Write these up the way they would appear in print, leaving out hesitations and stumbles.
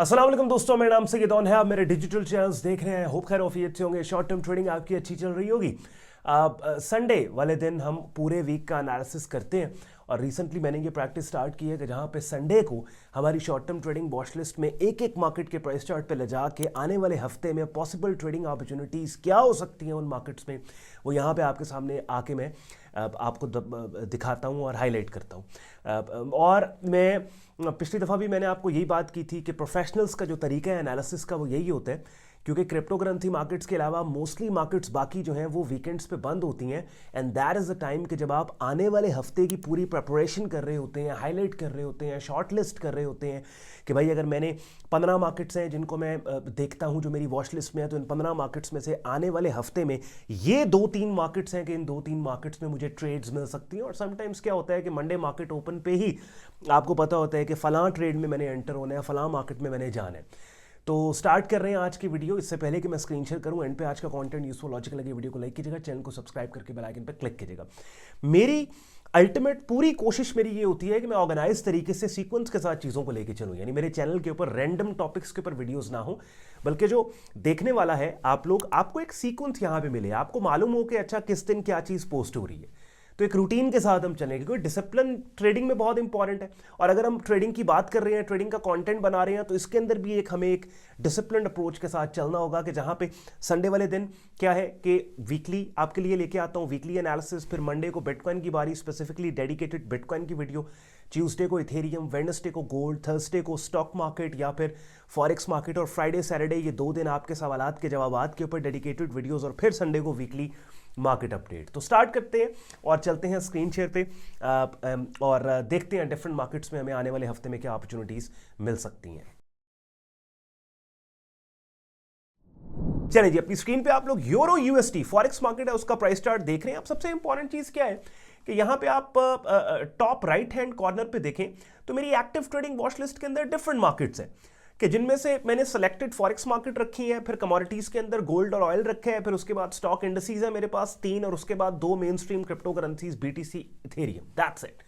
अस्सलाम वालेकुम दोस्तों, मेरा नाम सैयदौन है। आप मेरे डिजिटल चैनल्स देख रहे हैं। होप खैर ऑफियत अच्छे होंगे। शॉर्ट टर्म ट्रेडिंग आपकी अच्छी चल रही होगी। संडे वाले दिन हम पूरे वीक का एनालिसिस करते हैं और रिसेंटली मैंने ये प्रैक्टिस स्टार्ट की है कि जहाँ पे संडे को हमारी short term trading watch list में एक एक मार्केट के प्राइस चार्ट पे ले जा के आने वाले हफ्ते में पॉसिबल ट्रेडिंग अपॉर्चुनिटीज़ क्या हो सकती हैं उन मार्केट्स में, वो यहाँ पे आपके सामने आके मैं आपको दिखाता हूँ और हाईलाइट करता हूँ। और मैं पिछली दफ़ा भी मैंने आपको यही बात की थी कि प्रोफेशनल्स का जो तरीका है एनालिसिस का वो यही होता है, क्योंकि क्रिप्टो करेंसी मार्केट्स के अलावा मोस्टली मार्केट्स बाकी जो हैं वो वीकेंड्स पे बंद होती हैं। And that is the time कि जब आप आने वाले हफ्ते की पूरी प्रिपरेशन कर रहे होते हैं, हाईलाइट कर रहे होते हैं, शॉर्ट लिस्ट कर रहे होते हैं कि भाई अगर मैंने 15 मार्केट्स हैं जिनको मैं देखता हूं जो मेरी वॉच लिस्ट में है, तो इन 15 मार्केट्स में से आने वाले हफ्ते में ये 2-3 मार्केट्स हैं कि इन 2-3 मार्केट्स में मुझे ट्रेड्स मिल सकती हैं। और समटाइम्स क्या होता है कि मंडे मार्केट ओपन पे ही आपको पता होता है कि फ़लाँ ट्रेड में मैंने एंटर होना है, फ़लाँ मार्केट में मैंने जाना है। तो स्टार्ट कर रहे हैं आज की वीडियो। इससे पहले कि मैं स्क्रीन शेयर करूं, एंड पे आज का कंटेंट यूजफुल लॉजिकल लगे, वीडियो को लाइक कीजिएगा, चैनल को सब्सक्राइब करके बेल आइकन पर क्लिक कीजिएगा। मेरी अल्टीमेट पूरी कोशिश मेरी ये होती है कि मैं ऑर्गेनाइज तरीके से सीक्वेंस के साथ चीज़ों को लेके चलूं, यानी मेरे चैनल के ऊपर रैंडम टॉपिक्स के ऊपर वीडियोस ना हो, बल्कि जो देखने वाला है आप लोग, आपको एक सीक्वेंस यहाँ पे मिले, आपको मालूम हो कि अच्छा किस दिन क्या चीज़ पोस्ट हो रही है। तो एक रूटीन के साथ हम चलेंगे, क्योंकि डिसिप्लिन ट्रेडिंग में बहुत इंपॉर्टेंट है। और अगर हम ट्रेडिंग की बात कर रहे हैं, ट्रेडिंग का कंटेंट बना रहे हैं, तो इसके अंदर भी हमें एक डिसिप्लिन अप्रोच के साथ चलना होगा कि जहां पे संडे वाले दिन क्या है कि वीकली आपके लिए लेके आता हूं वीकली एनालिसिस, फिर मंडे को बिटकॉइन की बारी, स्पेसिफिकली डेडिकेटेड बिटकॉइन की वीडियो, ट्यूसडे को इथेरियम, वेडनेसडे को गोल्ड, थर्सडे को स्टॉक मार्केट या फिर फॉरेक्स मार्केट, और फ्राइडे सैटरडे ये 2 दिन आपके सवालात के जवाबात के ऊपर डेडिकेटेड वीडियोस, और फिर संडे को वीकली मार्केट अपडेट। तो स्टार्ट करते हैं और चलते हैं स्क्रीन शेयर पे और देखते हैं डिफरेंट मार्केट्स में हमें आने वाले हफ्ते में क्या अपॉर्चुनिटीज मिल सकती हैं। चलिए जी, अपनी स्क्रीन पे आप लोग यूरो यूएसडी फॉरेक्स मार्केट है उसका प्राइस चार्ट देख रहे हैं। अब सबसे इंपॉर्टेंट चीज क्या है कि यहां पे आप टॉप राइट हैंड कॉर्नर पे देखें तो मेरी एक्टिव ट्रेडिंग वॉच लिस्ट के अंदर डिफरेंट मार्केट्स हैं, कि जिनमें से मैंने सेलेक्टेड फॉरेक्स मार्केट रखी है, फिर कमोडिटीज के अंदर गोल्ड और ऑयल रखे हैं, फिर उसके बाद स्टॉक इंडस्ट्रीज है मेरे पास 3, और उसके बाद 2 main stream crypto currencies, BTC, Ethereum, that's it.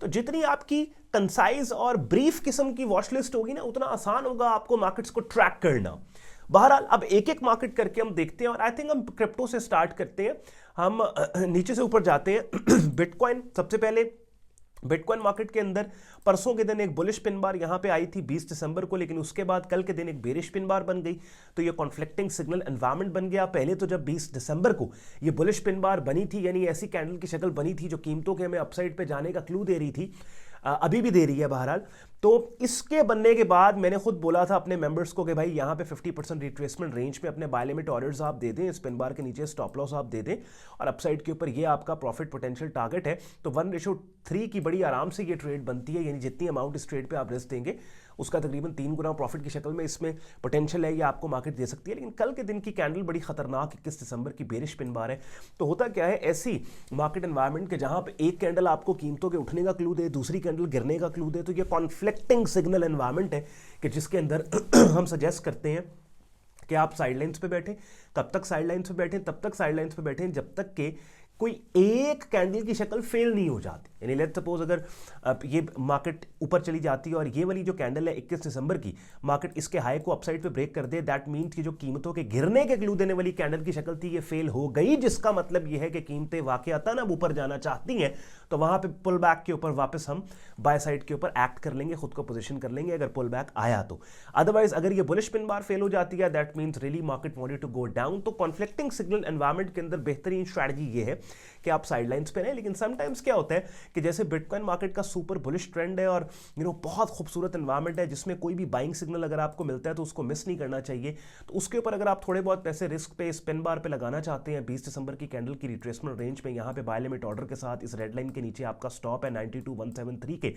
तो जितनी आपकी कंसाइज और ब्रीफ किस्म की वॉच लिस्ट होगी ना, उतना आसान होगा आपको मार्केट्स को ट्रैक करना। बहरहाल अब एक एक मार्केट करके हम देखते हैं, और आई थिंक हम क्रिप्टो से स्टार्ट करते हैं। हम नीचे से ऊपर जाते हैं। बिटकॉइन सबसे पहले। बिटकॉइन मार्केट के अंदर परसों के दिन एक बुलिश पिन बार यहां पे आई थी 20 दिसंबर को, लेकिन उसके बाद कल के दिन एक बेरिश पिन बार बन गई, तो ये कॉन्फ्लिक्टिंग सिग्नल एनवायरनमेंट बन गया। पहले तो जब 20 दिसंबर को ये बुलिश पिन बार बनी थी, यानी ऐसी कैंडल की शक्ल बनी थी जो कीमतों के हमें अपसाइड पे जाने का क्लू दे रही थी, अभी भी दे रही है बहरहाल। तो इसके बनने के बाद मैंने खुद बोला था अपने मेंबर्स को कि भाई यहाँ पे 50% रिट्रेसमेंट रेंज में अपने बाय लिमिट ऑर्डर्स आप दे दें, स्पिन बार के नीचे स्टॉप लॉस आप दे दें, और अपसाइड के ऊपर ये आपका प्रॉफिट पोटेंशियल टारगेट है। तो 1:3 की बड़ी आराम से ये ट्रेड बनती है, यानी जितनी अमाउंट इस ट्रेड पे आप रिस्क देंगे उसका तकरीबन 3 गुना प्रॉफिट की शक्ल में इसमें पोटेंशियल है, ये आपको मार्केट दे सकती है। लेकिन कल के दिन की कैंडल बड़ी खतरनाक 21 दिसंबर की बेरिश पिन बार है। तो होता क्या है, ऐसी मार्केट एनवायरनमेंट के जहां पे एक कैंडल आपको कीमतों के उठने का क्लू दे, दूसरी कैंडल गिरने का क्लू दे, तो ये कॉन्फ्लिक्टिंग सिग्नल एनवायरनमेंट है कि जिसके अंदर हम सजेस्ट करते हैं कि आप साइडलाइंस पे बैठें। कब तक साइडलाइंस पे बैठें? तब तक साइडलाइंस पे बैठें जब तक के कोई एक कैंडल की शक्ल फेल नहीं हो जाती। यानी लेट्स सपोज अगर ये मार्केट ऊपर चली जाती है और ये वाली जो कैंडल है 21 दिसंबर की, मार्केट इसके हाई को अपसाइड पे ब्रेक कर दे, दैट मीन्स कि जो कीमतों के गिरने के क्लू देने वाली कैंडल की शक्ल थी ये फेल हो गई, जिसका मतलब ये है कि कीमतें वाकईतन अब ऊपर जाना चाहती हैं। तो वहां पे पुल बैक के ऊपर वापस हम बाय साइड के ऊपर एक्ट कर लेंगे, खुद को पोजीशन कर लेंगे अगर पुल बैक आया तो। अदरवाइज अगर ये बुलिश पिन बार फेल हो जाती है, that means really market wanted to go down. तो कॉन्फ्लिक्टिंग सिग्नल एनवायरनमेंट के अंदर बेहतरीन स्ट्रैटेजी ये है कि आप साइडलाइंस पे रहें। लेकिन समटाइम्स क्या होता है कि जैसे बिटकॉइन मार्केट का सुपर बुलिश ट्रेंड है और बहुत खूबसूरत एनवायरनमेंट है जिसमें कोई भी बाइंग सिग्नल अगर आपको मिलता है तो उसको मिस नहीं करना चाहिए। तो उसके ऊपर अगर आप थोड़े बहुत पैसे रिस्क पे स्पिन बार पे लगाना चाहते हैं 20 दिसंबर की कैंडल की रिट्रेसमेंट रेंज में, यहाँ पे बाय लिमिट ऑर्डर के साथ इस रेड लाइन के नीचे आपका स्टॉप है 92,173 के,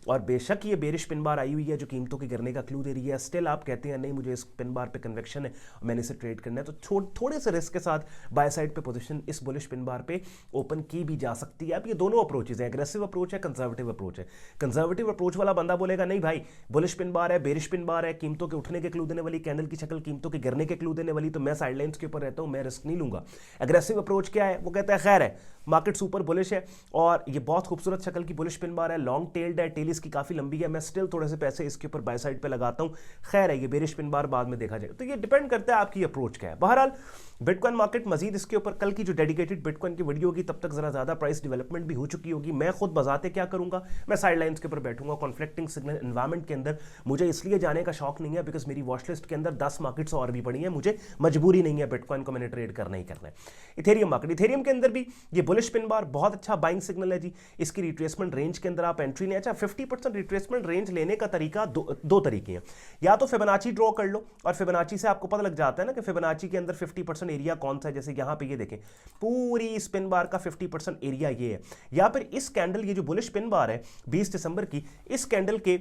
और बेशक ये बेरिश पिन बार आई हुई है जो कीमतों के गिरने का क्लू दे रही है, स्टिल आप कहते हैं नहीं मुझे इस पिन बार पे कन्वेक्शन है और मैंने इसे ट्रेड करना है, तो थोड़े से रिस्क के साथ बाय साइड पे पोजीशन इस बुलिश पिन बार पे ओपन की भी जा सकती है। अब ये दोनों अप्रोचेज हैं, एग्रेसिव अप्रोच है, कंजर्वेटिव अप्रोच है। कंजर्वेटिव अप्रोच वाला बंदा बोलेगा नहीं भाई बुलिश पिन बार है, बेरिश पिन बार है, कीमतों के उठने के क्लू देने वाली कैंडल की शक्ल कीमतों के गिरने के क्लू देने वाली, तो मैं साइडलाइंस के ऊपर रहता हूं, मैं रिस्क नहीं लूंगा। एग्रेसिव अप्रोच क्या है, वो कहता है खैर है मार्केट सुपर बुलिश है और ये बहुत खूबसूरत शक्ल की बुलिश पिन बार है, लॉन्ग टेल्ड है, टेल इसकी काफी लंबी है, मैं स्टिल थोड़े से पैसे इसके ऊपर बाय साइड पे लगाता हूं। खैर है, ये बेरिश पिन बार बाद में देखा जाएगा। तो ये डिपेंड करता है आपकी अप्रोच क्या है। बहरहाल बिटकॉइन मार्केट मजीद इसके ऊपर कल की जो डेडिकेटेड बिटकॉइन की वीडियो होगी तब तक जरा ज्यादा प्राइस डेवलपमेंट भी हो चुकी होगी। मैं खुद बजाते क्या करूंगा, मैं साइड लाइन्स के ऊपर बैठूंगा कॉन्फ्लिक्टिंग सिग्नल एनवायरमेंट के अंदर। मुझे इसलिए जाने का शौक नहीं है बिकॉज मेरी वॉच लिस्ट के अंदर 10 मार्केट्स और भी पड़ी है, मुझे मजबूरी नहीं है बिटकॉइन को मैंने ट्रेड करना ही करना है। इथेरियम मार्केट, इथेरियम के अंदर भी ये बुलिश पिन बार बहुत अच्छा बाइंग सिग्नल है जी। इसकी रिट्रेसमेंट रेंज के अंदर आप एंट्री लें। अच्छा, 50% रिट्रेसमेंट रेंज लेने का तरीका दो तरीके हैं। या तो फिबोनाची ड्रॉ कर लो और फिबोनाची से आपको पता लग जाता है ना कि फिबोनाची के अंदर 50% एरिया कौन सा है। जैसे यहां पे ये देखें, पूरी स्पिन बार का 50% एरिया ये है। या फिर इस कैंडल, ये जो बुलिश पिन बार है 20 दिसंबर की, इस कैंडल के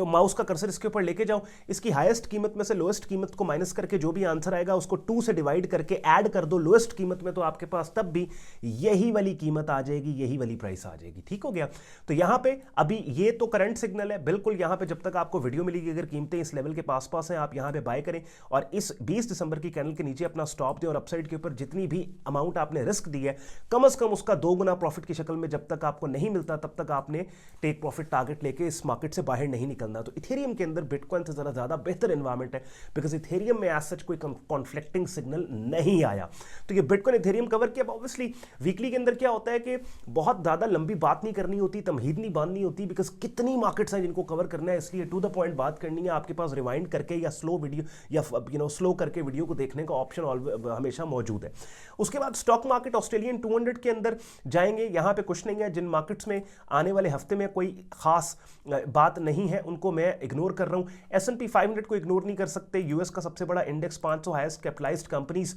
माउस का कर्सर इसके ऊपर लेके जाओ, इसकी हाईएस्ट कीमत में से लोएस्ट कीमत को माइनस करके जो भी आंसर आएगा उसको 2 से डिवाइड करके ऐड कर दो लोएस्ट कीमत में, तो आपके पास तब भी यही वाली कीमत आ जाएगी, यही वाली प्राइस आ जाएगी। ठीक हो गया। तो यहां पे अभी ये तो करंट सिग्नल है, बिल्कुल यहां पे जब तक आपको वीडियो मिलेगी अगर कीमतें इस लेवल के पास पास हैं आप यहां पे बाय करें और इस 20 दिसंबर की कैंडल के नीचे अपना स्टॉप दें और अपसाइड के ऊपर जितनी भी अमाउंट आपने रिस्क दी है कम से कम उसका 2 गुना प्रॉफिट की शक्ल में जब तक आपको नहीं मिलता तब तक आपने टेक प्रॉफिट टारगेट लेके इस मार्केट से बाहर नहीं निकलना। तो इथेरियम के अंदर बिटकॉइन से जरा ज्यादा बेहतर एनवायरमेंट है बिकॉज इथेरियम में एज सच कोई कॉन्फ्लिक्टिंग सिग्नल नहीं आया। तो ये बिटकॉइन इथेरियम कवर किया। ऑब्वियसली वीकली के अंदर क्या होता है कि बहुत ज्यादा लंबी बात नहीं करनी होती, तमहीद नहीं बांधनी होती बिकॉज कितनी मार्केट्स हैं जिनको कवर करना है, इसलिए टू द पॉइंट बात करनी है। आपके पास रिवाइंड करके या स्लो वीडियो या स्लो करके वीडियो को देखने का ऑप्शन हमेशा मौजूद है। उसके बाद स्टॉक मार्केट ऑस्ट्रेलियन 200 के अंदर जाएंगे। यहां पे कुछ नहीं है, जिन मार्केट्स में आने वाले हफ्ते में कोई खास बात नहीं है उनको मैं इग्नोर कर रहा हूं। S&P 500 को इग्नोर नहीं कर सकते, यूएस का सबसे बड़ा index 500 highest capitalised companies,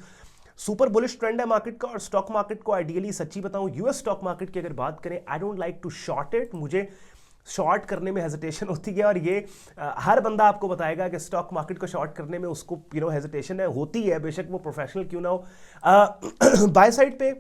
super bullish trend है मार्केट का। और स्टॉक मार्केट को आइडियली सच्ची बताऊं, यूएस स्टॉक मार्केट की अगर बात करें, I don't like to short it, मुझे शॉर्ट करने में हेजिटेशन होती है और ये हर बंदा आपको बताएगा कि स्टॉक मार्केट को शॉर्ट करने में उसको हेजिटेशन है, होती है, बेशक वो प्रोफेशनल क्यों ना हो। बाय साइड पे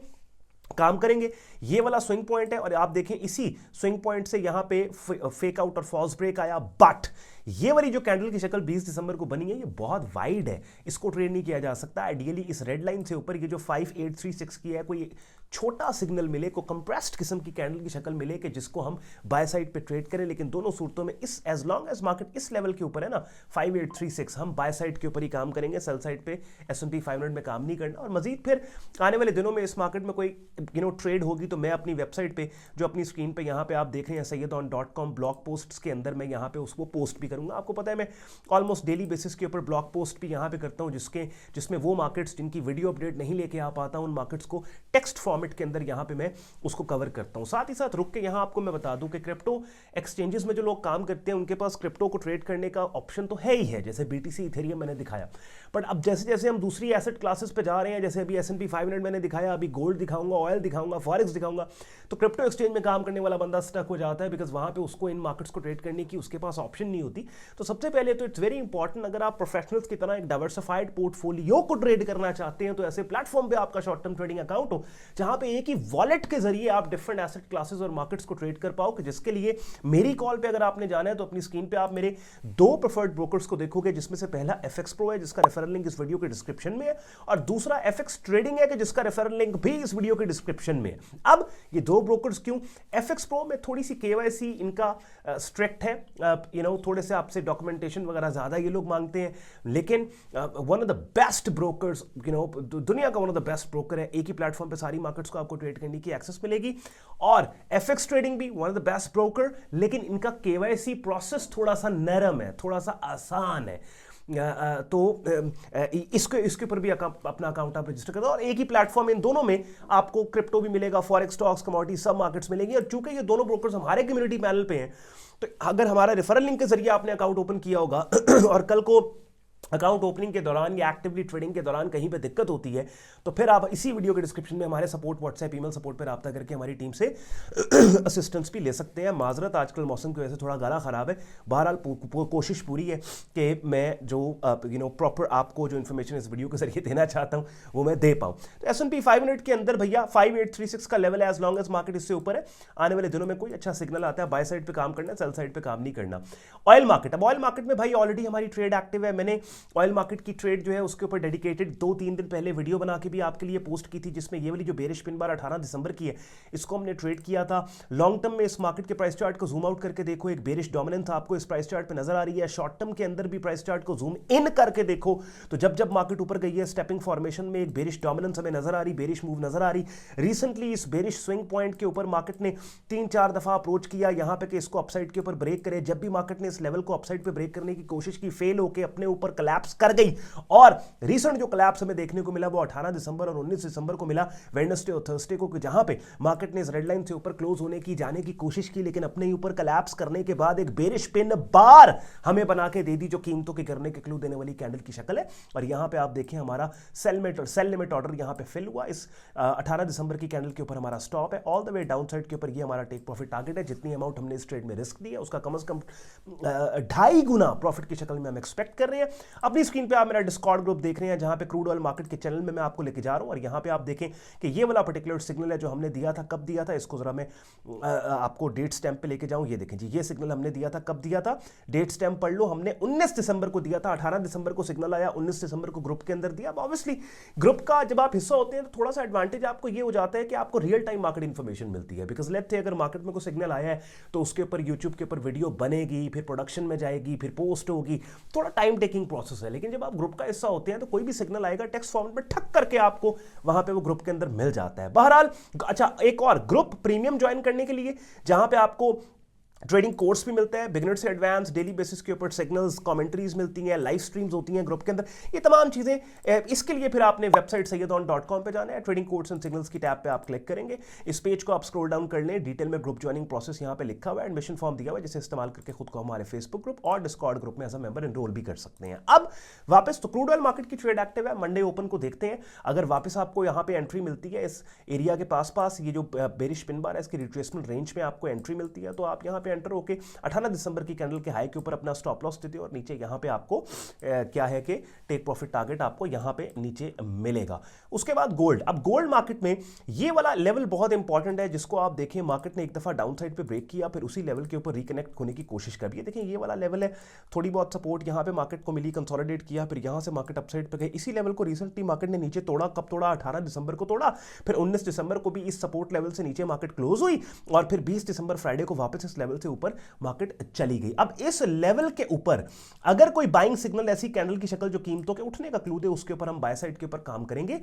काम करेंगे, ये वाला स्विंग पॉइंट है और आप देखें इसी स्विंग पॉइंट से यहां पे फेक आउट और फॉल्स ब्रेक आया, बट ये वाली जो कैंडल की शक्ल 20 दिसंबर को बनी है ये बहुत वाइड है, इसको ट्रेड नहीं किया जा सकता। आइडियली इस रेड लाइन से ऊपर ये जो 5836 की है कोई छोटा सिग्नल मिले, को कंप्रेस्ड किस्म की कैंडल की शक्ल मिले कि जिसको हम बाय साइड पे ट्रेड करें। लेकिन दोनों सूरतों में इस एज लॉन्ग एज मार्केट इस लेवल के ऊपर है ना 5836, हम बाय साइड के ऊपर ही काम करेंगे, सेल साइड पे S&P 500 में काम नहीं करना। और मजीद फिर आने वाले दिनों में इस मार्केट में कोई ट्रेड होगी तो मैं अपनी वेबसाइट पे जो अपनी स्क्रीन पे यहाँ पे आप देख रहे हैं sayyedon.com ब्लॉग पोस्ट्स के अंदर मैं यहाँ पे उसको पोस्ट भी करूंगा। आपको पता है मैं ऑलमोस्ट डेली बेसिस के ऊपर ब्लॉग पोस्ट भी यहाँ पे करता हूँ जिसमें वो मार्केट्स जिनकी वीडियो अपडेट नहीं लेके आ पाता उन मार्केट्स को टेक्स्ट फॉर्मेट के अंदर यहाँ पे मैं उसको कवर करता हूँ। साथ ही साथ रुक के यहाँ आपको मैं बता दूं कि क्रिप्टो एक्सचेंजेस में जो लोग काम करते हैं उनके पास क्रिप्टो को ट्रेड करने का ऑप्शन तो है ही है, जैसे BTC इथेरियम मैंने दिखाया। बट अब जैसे जैसे हम दूसरी एसेट क्लासेस पे जा रहे हैं, जैसे अभी S&P 500 मैंने दिखाया, अभी गोल्ड दिखाऊंगा, ऑयल दिखाऊंगा, फॉरेक्स दिखाऊंगा, तो क्रिप्टो एक्सचेंज में काम करने वाला बंदा स्टक हो जाता है बिकॉज वहां पे उसको इन मार्केट्स को ट्रेड करने की उसके पास ऑप्शन नहीं होती। तो सबसे पहले तो इट्स वेरी इंपॉर्टेंट, अगर आप प्रोफेशनल्स की तरह एक डाइवर्सिफाइड पोर्टफोलियो को ट्रेड करना चाहते हैं तो ऐसे प्लेटफॉर्म पे आपका शॉर्ट टर्म ट्रेडिंग अकाउंट हो जहां पे एक ही वॉलेट के जरिए आप डिफरेंट एसेट क्लासेस और मार्केट्स को ट्रेड कर पाओ। जिसके लिए मेरी कॉल पे अगर आपने जाना है तो अपनी स्क्रीन पे आप मेरे 2 प्रेफर्ड ब्रोकर्स को देखोगे, जिसमें से पहला FX Pro है जिसका रेफरल लिंक इस वीडियो के डिस्क्रिप्शन में है, और दूसरा FX Trading है कि जिसका रेफरल लिंक भी इस वीडियो के डिस्क्रिप्शन में है। अब ये 2 ब्रोकर्स क्यों? FX Pro में थोड़ी सी KYC इनका स्ट्रिक्ट है, थोड़े से आपसे डॉक्यूमेंटेशन वगैरह ज्यादा ये लोग मांगते हैं, लेकिन one of the best brokers, दुनिया का one of the best broker है, एक ही प्लेटफॉर्म पे सारी मार्केट्स को आपको ट्रेड करने की एक्सेस मिलेगी। और FX Trading भी one of the best broker, लेकिन इनका KYC प्रोसेस थोड़ा सा नरम है, थोड़ा सा आसान है। तो इसके ऊपर भी अपना अकाउंट आप रजिस्टर कर दो और एक ही प्लेटफॉर्म, इन दोनों में आपको क्रिप्टो भी मिलेगा, फॉरेक्स, स्टॉक्स, कमोडिटी, सब मार्केट्स मिलेंगी। और चूंकि ये दोनों ब्रोकर्स हमारे कम्युनिटी पैनल पे हैं तो अगर हमारा रेफरल लिंक के जरिए आपने अकाउंट ओपन किया होगा और कल को अकाउंट ओपनिंग के दौरान या एक्टिवली ट्रेडिंग के दौरान कहीं पे दिक्कत होती है तो फिर आप इसी वीडियो के डिस्क्रिप्शन में हमारे सपोर्ट व्हाट्सएप ईमेल सपोर्ट पर रब्ता करके हमारी टीम से असिस्टेंस भी ले सकते हैं। माजरत आजकल मौसम की वजह से थोड़ा गला खराब है, बहरहाल कोशिश पूरी है कि मैं जो प्रॉपर आपको जो इन्फॉर्मेशन इस वीडियो के जरिए देना चाहता हूँ वो मैं दे पाऊँ। तो S&P 500 के अंदर भैया 5836 का लेवल है, एज लॉन्ग एज मार्केट इससे ऊपर है, आने वाले दिनों में कोई अच्छा सिग्नल आता है बाय साइड पे काम करना, सेल साइड पे काम नहीं करना। ऑयल मार्केट, अब ऑयल मार्केट में भाई ऑलरेडी हमारी ट्रेड एक्टिव है, मैंने ऑयल मार्केट की ट्रेड जो है उसके ऊपर डेडिकेटेड 2-3 दिन पहले वीडियो बना के भी आपके लिए पोस्ट की थी, जिसमें ये वाली जो बेरिश पिन बार 18 दिसंबर की है इसको हमने ट्रेड किया था। लॉन्ग टर्म में इस मार्केट के प्राइस चार्ट को जूम आउट करके देखो, एक बेरिश डोमिनेंस आपको इस प्राइस चार्ट पे नजर आ रही है। शॉर्ट टर्म के अंदर भी प्राइस चार्ट को जूम इन करके देखो तो जब जब मार्केट ऊपर गई है स्टेपिंग फॉर्मेशन में एक बेरिश डोमिनेंस हमें नजर आ रही, बेरिश मूव नजर आ रही। रिसेंटली इस बेरिश स्विंग पॉइंट के ऊपर मार्केट ने 3-4 दफा अप्रोच किया यहां पे कि इसको अपसाइड के ऊपर ब्रेक करे। जब भी मार्केट ने इस लेवल को अपसाइड पे ब्रेक करने की कोशिश की, फेल होकर अपने ऊपर कोलैप्स कर गई। और रिसेंट जो कोलैप्स हमें देखने को मिला वो 18 दिसंबर और 19 दिसंबर को मिला, वेडनेसडे और थर्सडे को, जहां पे मार्केट ने इस रेड लाइन से ऊपर क्लोज होने की जाने की कोशिश की, लेकिन अपने ऊपर कोलैप्स करने के बाद एक बेरिश पिन बार हमें बना के दे दी जो कीमतों के गिरने के क्लू देने वाली कैंडल की शक्ल है। और यहां पे आप देखें हमारा सेल लिमिट ऑर्डर यहां पे फिल हुआ। इस 18 दिसंबर की कैंडल के ऊपर हमारा स्टॉप है, all the way down side के ऊपर ये हमारा टेक प्रॉफिट टारगेट है। जितनी अमाउंट हमने इस ट्रेड में रिस्क दी है उसका कम से कम 2.5 गुना प्रॉफिट की शक्ल में हम एक्सपेक्ट कर रहे हैं। अपनी स्क्रीन पे आप मेरा डिस्कॉर्ड ग्रुप देख रहे हैं जहां पे क्रूड ऑयल मार्केट के चैनल में मैं आपको लेके जा रहा हूं। और यहां पे आप देखें कि ये वाला पर्टिकुलर सिग्नल है जो हमने दिया था, कब दिया था इसको जरा मैं आपको डेट स्टैम्प पे लेके जाऊं। ये देखें जी, ये सिग्नल हमने दिया था, कब दिया था, डेट स्टैम्प पढ़ लो। हमने 19 दिसंबर को दिया था, 18 दिसंबर को सिग्नल आया, 19 दिसंबर को ग्रुप के अंदर दिया। ऑब्वियसली ग्रुप का जब आप हिस्सा होते हैं तो थोड़ा सा एडवांटेज आपको ये हो जाता है कि आपको रियल टाइम मार्केट इंफॉर्मेशन मिलती है। बिकॉज लेट्स से अगर मार्केट में कोई सिग्नल आया है तो उसके ऊपर यूट्यूब के ऊपर वीडियो बनेगी, फिर प्रोडक्शन में जाएगी, फिर पोस्ट होगी, थोड़ा टाइम टेकिंग प्रोसेस है। लेकिन जब आप ग्रुप का हिस्सा होते हैं तो कोई भी सिग्नल आएगा टेक्स्ट फॉर्मेट में ठक करके आपको वहां पे वो ग्रुप के अंदर मिल जाता है। बहरहाल अच्छा, एक और ग्रुप प्रीमियम ज्वाइन करने के लिए जहां पे आपको ट्रेडिंग कोर्स भी मिलता है, बिगिनर से एडवांस, डेली बेसिस के ऊपर सिग्नल्स, कमेंट्रीज मिलती हैं, लाइव स्ट्रीम्स होती हैं ग्रुप के अंदर, ये तमाम चीज़ें। इसके लिए फिर आपने वेबसाइट sayyadon.com पे जाना है, ट्रेडिंग कोर्स एंड सिग्नल्स की टैब पे आप क्लिक करेंगे। इस पेज को आप स्क्रॉल डाउन कर लें, डिटेल में ग्रुप ज्वाइनिंग प्रोसेस यहाँ पे लिखा हुआ है, एडमिशन फॉर्म दिया हुआ है जिसे इस्तेमाल करके खुद को हमारे फेसबुक ग्रुप और डिस्कॉर्ड ग्रुप में एज अ मेंबर एनरोल भी कर सकते हैं। अब वापस तो क्रूड ऑयल मार्केट की ट्रेड एक्टिव है, मंडे ओपन को देखते हैं। अगर वापस आपको यहाँ पे एंट्री मिलती है इस एरिया के पास ये जो बेरिश पिन बार है इसकी रिट्रेसमेंट रेंज में आपको एंट्री मिलती है, तो आप यहाँ पे एंटर होकर 18 दिसंबर की कैंडल के हाई के ऊपर अपना स्टॉप लॉस देते हो और नीचे यहां पे आपको क्या है कि टेक प्रॉफिट टारगेट आपको यहां पे नीचे मिलेगा। उसके बाद गोल्ड, अब गोल्ड मार्केट में ये वाला लेवल बहुत इंपॉर्टेंट है जिसको आप देखें मार्केट ने एक दफा डाउन साइड पे ब्रेक किया, फिर उसी लेवल के ऊपर रिकनेक्ट होने की कोशिश कर रही है। देखें ये वाला लेवल है, थोड़ी बहुत सपोर्ट यहां पे मार्केट को मिली, कंसोलिडेट किया, फिर यहां से मार्केट अपसाइड पे गई। इसी लेवल को रिसेंटली मार्केट ने नीचे तोड़ा, कब तोड़ा, 18 दिसंबर को तोड़ा, फिर 19 दिसंबर को भी इस सपोर्ट लेवल से नीचे मार्केट क्लोज हुई और फिर 20 दिसंबर फ्राइडे को वापस इस लेवल से ऊपर मार्केट चली गई। अब इस लेवल के ऊपर अगर कोई बाइंग सिग्नल ऐसी कैंडल की शक्ल जो कीमतों के उठने का क्लू दे उसके ऊपर हम बाय साइड के ऊपर काम करेंगे,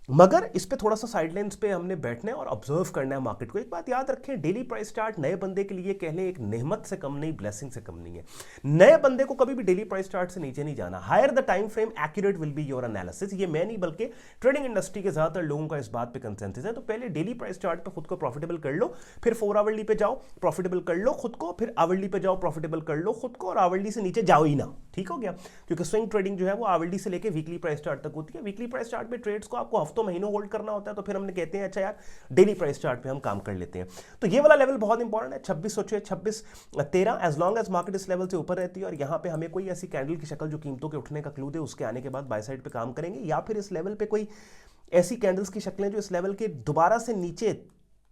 मगर इस पे थोड़ा सा साइडलाइंस पे हमने बैठना है और ऑब्जर्व करना है मार्केट को। एक बात याद रखें, डेली प्राइस चार्ट नए बंदे के लिए कह लें एक नेमत से कम नहीं, ब्लेसिंग से कम नहीं है। नए बंदे को कभी भी डेली प्राइस चार्ट से नीचे नहीं जाना। Higher the time frame accurate will be your analysis. ये मैं नहीं बल्कि ट्रेडिंग इंडस्ट्री के ज्यादातर लोगों का इस बात पे कंसेंसस है। तो पहले डेली प्राइस चार्ट पे खुद को प्रॉफिटेबल कर लो, फिर 4 आवरली पे जाओ, प्रॉफिटेबल कर लो खुद को, फिर आवरली पे जाओ, प्रॉफिटेबल कर लो खुद को, और आवरली से नीचे जाओ ही ना। ठीक हो गया? क्योंकि स्विंग ट्रेडिंग जो है वो आवरली से लेकर वीकली प्राइस चार्ट तक होती है। वीकली प्राइस चार्ट पे ट्रेड्स को आपको हफ्तों महीनों होल्ड करना होता है, तो फिर हमने कहते हैं अच्छा यार डेली प्राइस चार्ट पे हम काम कर लेते हैं। तो ये वाला लेवल बहुत इंपॉर्टेंट है, 2613। एज लॉन्ग एज मार्केट इस लेवल से ऊपर रहती है और यहां पे हमें कोई ऐसी कैंडल की शक्ल जो कीमतों के उठने का क्लू दे उसके आने के बाद बाय साइड पे काम करेंगे, या फिर इस लेवल पे कोई ऐसी कैंडल्स की शक्लें जो इस लेवल के दोबारा से नीचे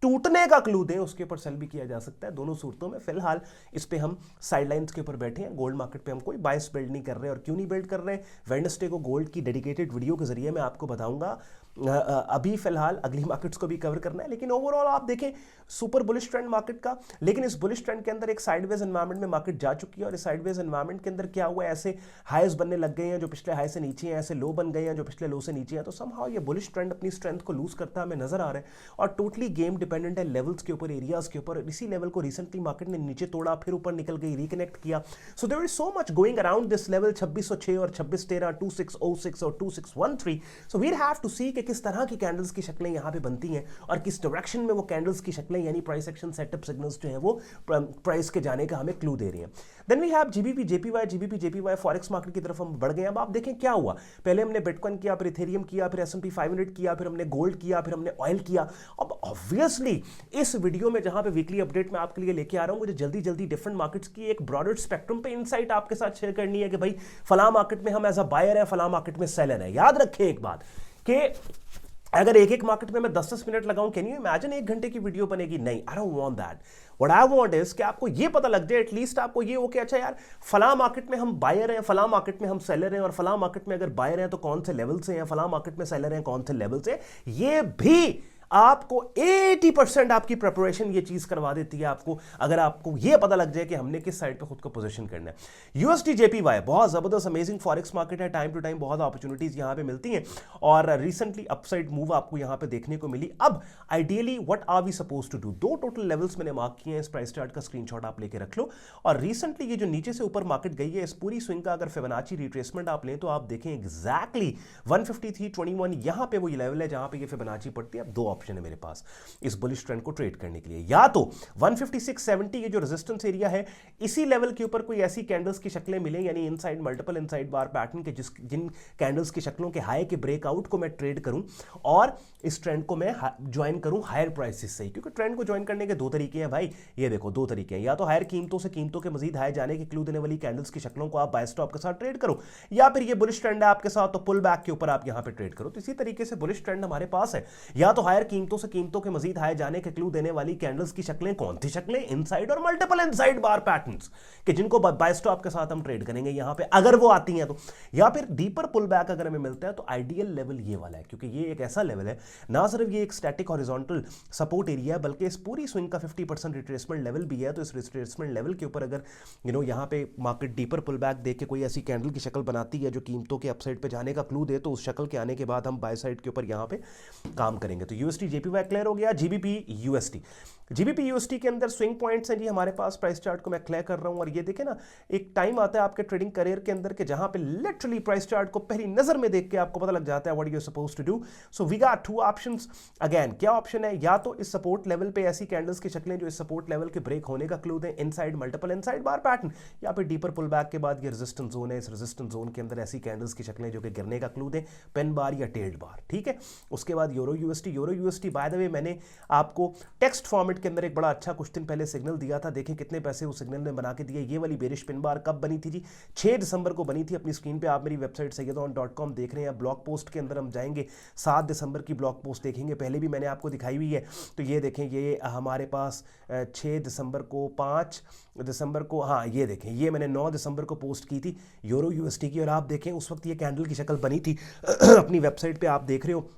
टूटने का क्लू दें उसके ऊपर सेल भी किया जा सकता है। दोनों सूरतों में फिलहाल इस पे हम साइडलाइंस के ऊपर बैठे हैं। गोल्ड मार्केट पे हम कोई बायस बिल्ड नहीं कर रहे, और क्यों नहीं बिल्ड कर रहे, वेडनेसडे को गोल्ड की डेडिकेटेड वीडियो के जरिए मैं आपको बताऊंगा। अभी फिलहाल अगली मार्केट्स को भी कवर करना है, लेकिन ओवरऑल आप देखें सुपर बुलिश ट्रेंड मार्केट का। लेकिन इस बुलिश ट्रेंड के अंदर एक साइडवेज एनवायरनमेंट में मार्केट जा चुकी है, और इस साइडवेज एनवायरनमेंट के अंदर क्या हुआ है, ऐसे हाईज बनने लग गए हैं जो पिछले हाई से नीचे हैं, ऐसे लो बन गए हैं जो पिछले लो से नीचे हैं। तो समहाउ ये बुलिश ट्रेंड अपनी स्ट्रेंथ को लूज करता हमें नजर आ रहा है, और टोटली गेम डिपेंडेंट है लेवल्स के ऊपर, एरियाज के ऊपर। इसी लेवल को रिसेंटली मार्केट ने नीचे तोड़ा, फिर ऊपर निकल गई, रिकनेक्ट किया। So there is so much going around this level 2606 और 2613, 2606 और 2613। So we have to see कि किस तरह की कैंडल्स की शक्लें यहां पे बनती हैं और किस डायरेक्शन में वो कैंडल्स की शक्लें यानी प्राइस एक्शन सेटअप सिग्नल्स जो है वो प्राइस के जाने का हमें क्लू दे रही हैं। Then we have GBP JPY forex market की तरफ हम बढ़ गए। अब आप देखें क्या हुआ, पहले हमने बिटकॉइन किया, फिर इथेरियम किया, फिर S&P 500 किया, फिर हमने गोल्ड किया, फिर हमने ऑयल किया। अब ऑब्वियसली इस वीडियो में जहां पे वीकली अपडेट मैं आपके लिए लेके आ रहा हूं, मुझे जल्दी जल्दी डिफरेंट मार्केट्स की एक ब्रॉडर स्पेक्ट्रम पे इनसाइट आपके साथ शेयर करनी है कि भाई फला मार्केट में हम एज अ बायर है, फला मार्केट में सेलर है। याद रखें एक बात कि अगर एक एक मार्केट में मैं 10-10 मिनट लगाऊं, कैन यू इमेजिन 1 घंटे की वीडियो बनेगी? नहीं, I don't want that. What I want is कि आपको ये पता लग जाए, एटलीस्ट आपको ये हो कि अच्छा यार फला मार्केट में हम बायर हैं, फला मार्केट में हम सेलर हैं, और फला मार्केट में अगर बायर हैं तो कौन से लेवल से हैं, फला मार्केट में सेलर हैं कौन से लेवल से। ये भी आपको 80% आपकी प्रिपरेशन ये चीज करवा देती है आपको, अगर आपको ये पता लग जाए कि हमने किस साइड पे खुद को पोजीशन करना है। यूएसडी जेपीवाई बहुत जबरदस्त अमेजिंग फॉरेक्स मार्केट है, टाइम टू टाइम बहुत अपॉर्चुनिटीज यहां पे मिलती हैं, और रिसेंटली अपसाइड मूव आपको यहां पे देखने को मिली। अब ideally what are we suppose to do, 2 total levels मैंने मार्क किए हैं, इस प्राइस चार्ट का स्क्रीनशॉट आप लेके रख लो। और रिसेंटली ये जो नीचे से ऊपर मार्केट गई है, इस पूरी स्विंग का अगर फिबोनाची रिट्रेसमेंट आप लें तो आप देखें एग्जैक्टली 153.21 यहां पे वो लेवल है जहां पे ये फिबोनाची पड़ती है। अब 2 ऑप्शन है मेरे पास इस बुलिश ट्रेंड को ट्रेड करने के लिए, या तो 156.70 ये जो रेजिस्टेंस एरिया है, इसी लेवल के ऊपर कोई ऐसी कैंडल्स की शक्लें मिले, यानी इनसाइड मल्टीपल इनसाइड बार पैटर्न के जिन कैंडल्स की शक्लों के हाई के ब्रेकआउट को मैं ट्रेड करूं और इस ट्रेंड को मैं ज्वाइन करूं हायर प्राइसेस से। क्योंकि ट्रेंड को ज्वाइन करने के 2 तरीके हैं भाई, ये देखो 2 तरीके हैं, या तो हायर कीमतों से कीमतों के मजीद हाई जाने के क्लू देने वाली कैंडल्स की शक्लों को आप बाय स्टॉप के साथ ट्रेड करो, या फिर ये बुलिश ट्रेंड है आपके साथ तो पुल बैक के ऊपर आप यहां पे ट्रेड करो। तो इसी तरीके से बुलिश ट्रेंड हमारे पास है, या तो हायर कीमतों से कीमतों के मजीद हाई जाने के क्लू देने वाली कैंडल्स की शक्लें, कौन सी शक्लें? इनसाइड और मल्टीपल इनसाइड बार पैटर्न्स कि जिनको बाय स्टॉप के साथ हम ट्रेड करेंगे यहां पे अगर वो आती हैं तो, या फिर डीपर पुल बैक अगर हमें मिलता है तो आइडियल लेवल ये वाला है, क्योंकि ये एक ऐसा लेवल है ना सिर्फ ये एक स्टैटिक हॉरिजॉन्टल सपोर्ट एरिया है, बल्कि इस पूरी स्विंग का 50% रिट्रेसमेंट लेवल भी है। तो इस रिट्रेसमेंट लेवल के ऊपर अगर यहां पे मार्केट डीपर पुल बैक देख के कोई ऐसी कैंडल की शक्ल बनाती है जो कीमतों के अपसाइड पे जाने का क्लू दे, तो उस शक्ल के आने के बाद हम बाय साइड के ऊपर यहां पे काम करेंगे। तो यूएसडी जेपीवाई क्लियर हो गया। जीबीपी यूएसडी, जीबीपी यूएसडी के अंदर स्विंग पॉइंट्स हैं जी हमारे पास, प्राइस चार्ट को मैं क्लियर कर रहा हूं, और ये देखें ना, एक टाइम आता है आपके ट्रेडिंग करियर के अंदर के जहां पे लिटरली प्राइस चार्ट को पहली नजर में देख के आपको पता लग जाता है what you suppose to do. So we got 2 options. Again क्या ऑप्शन है, या तो इस सपोर्ट लेवल पे ऐसी कैंडल्स की शक्लें जो इस सपोर्ट लेवल के ब्रेक होने का क्लू दें, इनसाइड मल्टीपल इनसाइड बार पैटर्न, या फिर डीपर पुल बैक के बाद ये रेजिस्टेंस जोन है, इस रेजिस्टेंस जोन के अंदर ऐसी कैंडल्स की शक्लें जो कि गिरने का क्लू दें, पेन बार या टेल्ड बार, ठीक है। उसके बाद euro USD by the way मैंने आपको टेक्स्ट फॉर्मेट के अंदर एक बड़ा अच्छा कुछ दिन पहले सिग्नल दिया था, देखें कितने पैसे उस सिग्नल ने बना के दिए। ये वाली बेरिश पिन बार कब बनी थी जी? 6 दिसंबर को बनी थी। अपनी स्क्रीन पे आप मेरी वेबसाइट sayyedon.com देख रहे हैं, ब्लॉग पोस्ट के अंदर हम जाएंगे, 7 दिसंबर की ब्लॉग पोस्ट देखेंगे, पहले भी मैंने आपको दिखाई हुई है। तो ये देखें, ये हमारे पास 6 दिसंबर को, 5 दिसंबर को, हाँ ये देखें, ये मैंने 9 दिसंबर को पोस्ट की थी यूरो यूएसडी की, और आप देखें उस वक्त ये कैंडल की शक्ल बनी थी अपनी वेबसाइट पे आप देख रहे हो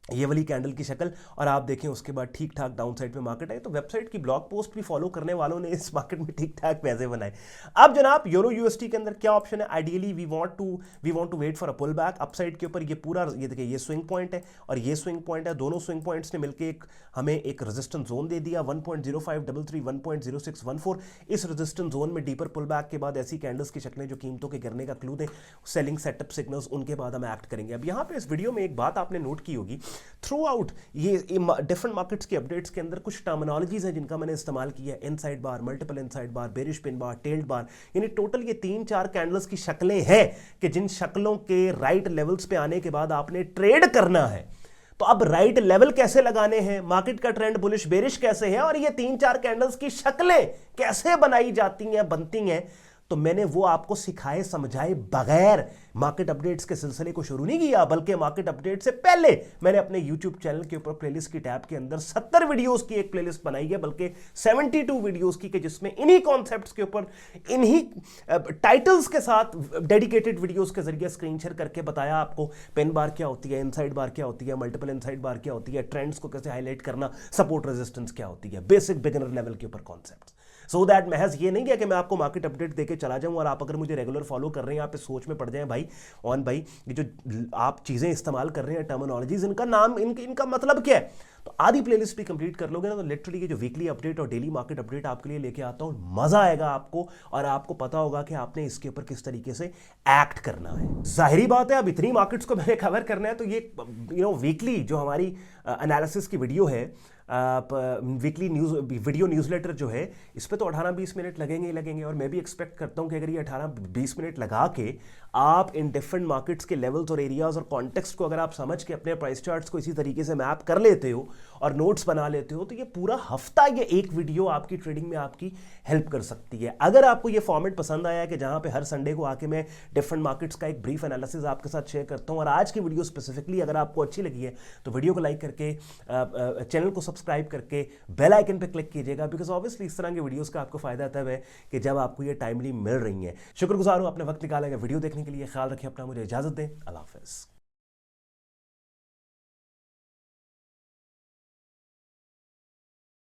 ये वाली कैंडल की शक्ल, और आप देखें उसके बाद ठीक ठाक डाउन साइड पे मार्केट है। तो वेबसाइट की ब्लॉग पोस्ट भी फॉलो करने वालों ने इस मार्केट में ठीक ठाक पैसे बनाए। अब जनाब यूरो यूएसडी के अंदर क्या ऑप्शन है? Ideally we want to wait for a pull back upside के ऊपर। ये पूरा ये देखिए, ये स्विंग पॉइंट है और ये स्विंग पॉइंट है, दोनों स्विंग पॉइंट्स ने मिलकर हमें एक रेजिस्टेंस जोन दे दिया 1.0533 1.0614। इस रेजिस्टेंस जोन में डीपर पुल बैक के बाद ऐसी कैंडल्स की शक्लें जो कीमतों के गिरने का क्लू दें, सेलिंग सेटअप सिग्नल्स, उनके बाद हम एक्ट करेंगे। अब यहाँ पे इस वीडियो में एक बात आपने नोट की होगी, थ्रू आउट ये डिफरेंट मार्केट्स के अपडेट्स के अंदर कुछ टर्मिनोलॉजीज हैं जिनका मैंने इस्तेमाल किया है, इनसाइड बार, मल्टीपल इनसाइड बार, बेरिश पिन बार, टेल्ड बार, यानी टोटल ये 3-4 कैंडल्स की शक्लें हैं कि जिन शक्लों के राइट लेवल्स पे आने के बाद आपने ट्रेड करना है। तो अब राइट लेवल कैसे लगाने हैं, मार्केट का ट्रेंड बुलिश बेरिश कैसे है, और ये 3-4 कैंडल्स की शक्लें कैसे बनाई जाती हैं, बनती हैं, तो मैंने वो आपको सिखाए समझाए बगैर मार्केट अपडेट्स के सिलसिले को शुरू नहीं किया, बल्कि मार्केट अपडेट से पहले मैंने अपने YouTube चैनल के ऊपर प्लेलिस्ट की टैब के अंदर 70 वीडियोस की एक प्लेलिस्ट बनाई है, बल्कि 72 वीडियोस की, कि जिसमें इन्हीं कॉन्सेप्ट्स के ऊपर इन्हीं टाइटल्स के साथ डेडिकेटेड वीडियोस के जरिए स्क्रीन शेयर करके बताया आपको पेन बार क्या होती है, इनसाइड बार क्या होती है, मल्टीपल इनसाइड बार क्या होती है, ट्रेंड्स को कैसे हाईलाइट करना, सपोर्ट रेजिस्टेंस क्या होती है, बेसिक बिगिनर लेवल के ऊपर कॉन्सेप्ट्स। सो दैट महज ये नहीं किया कि मैं आपको मार्केट अपडेट देके चला जाऊं और आप अगर मुझे रेगुलर फॉलो कर रहे हैं आप इस सोच में पड़ जाएं भाई ये जो आप चीजें इस्तेमाल कर रहे हैं टर्मिनोलॉजीज, इनका नाम इनका मतलब क्या है। तो आधी प्लेलिस्ट भी कंप्लीट कर लोगे ना तो लिटरली ये जो वीकली अपडेट और डेली मार्केट अपडेट आपके लिए लेके आता हूं, मजा आएगा आपको, और आपको पता होगा कि आपने इसके ऊपर किस तरीके से एक्ट करना है। जाहिर बात है अब इतनी मार्केट्स को मैंने कवर करना है, तो ये वीकली जो हमारी एनालिसिस की वीडियो है वीकली वीडियो न्यूज़लेटर जो है इस पर तो 18-20 मिनट लगेंगे ही लगेंगे, और मैं भी एक्सपेक्ट करता हूं कि अगर ये 18-20 मिनट लगा के आप इन डिफरेंट मार्केट्स के लेवल्स और एरियाज और कॉन्टेक्स्ट को अगर आप समझ के अपने प्राइस चार्ट्स को इसी तरीके से मैप कर लेते हो और नोट्स बना लेते हो, तो ये पूरा हफ्ता ये एक वीडियो आपकी ट्रेडिंग में आपकी हेल्प कर सकती है। अगर आपको ये फॉर्मेट पसंद आया है कि जहां पे हर संडे को आके मैं डिफरेंट मार्केट्स का एक ब्रीफ एनालिसिस आपके साथ शेयर करता हूं, और आज की वीडियो स्पेसिफिकली अगर आपको अच्छी लगी है तो वीडियो को लाइक करके चैनल को सब्सक्राइब करके बेल आइकन पे क्लिक कीजिएगा, बिकॉज ऑब्वियसली इस तरह के वीडियोस का आपको फायदा तब है कि जब आपको ये टाइमली मिल रही है। शुक्रगुजार हूं अपने वक्त निकालेंगे वीडियो देखने के लिए। ख्याल रखें अपना, मुझे इजाजत दें। अल्लाह हाफिज़।